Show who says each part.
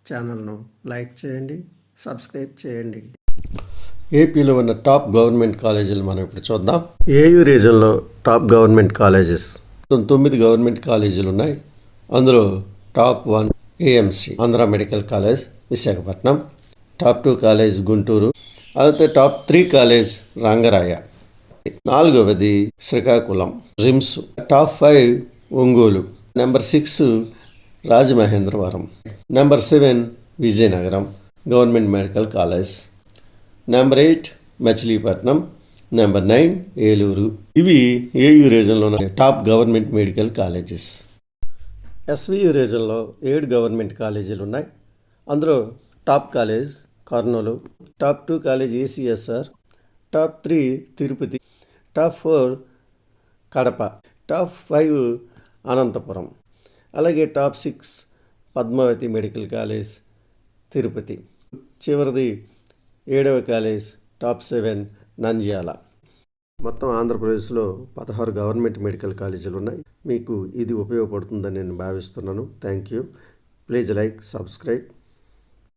Speaker 1: ఛానల్ను లైక్ చేయండి, సబ్స్క్రైబ్ చేయండి. ఏపీలో ఉన్న టాప్ గవర్నమెంట్ కాలేజీలు మనం ఇప్పుడు చూద్దాం. ఏయూ రీజన్లో టాప్ గవర్నమెంట్ కాలేజెస్ 9 గవర్నమెంట్ కాలేజీలు ఉన్నాయి. అందులో top 1 AMC Andhra medical college Visakhapatnam, top 2 college Guntur, అలాగే టాప్ 3 కాలేజ్ రంగరాయ, 4వది Srikakulam RIMS, top 5 Ongole, number 6 Rajamahendravaram, number 7 Vizianagaram government medical college, number 8 Machilipatnam, number 9 Eluru. ఇవి ఏయూ రీజన్లో ఉన్న top government medical colleges. SVU రీజన్లో 7 గవర్నమెంట్ కాలేజీలు ఉన్నాయి. అందులో top college Kurnool, top 2 college ACSR, top 3 Tirupati, top 4 Kadapa, top 5 Anantapur, అలాగే top 6 Padmavathi medical college Tirupati, చివరిది 7వ కాలేజ్ టాప్ 7 నంద్యాల. మొత్తం ఆంధ్రప్రదేశ్లో 16 గవర్నమెంట్ మెడికల్ కాలేజీలు ఉన్నాయి. మీకు ఇది ఉపయోగపడుతుందని నేను భావిస్తున్నాను. Thank you. Please like, subscribe.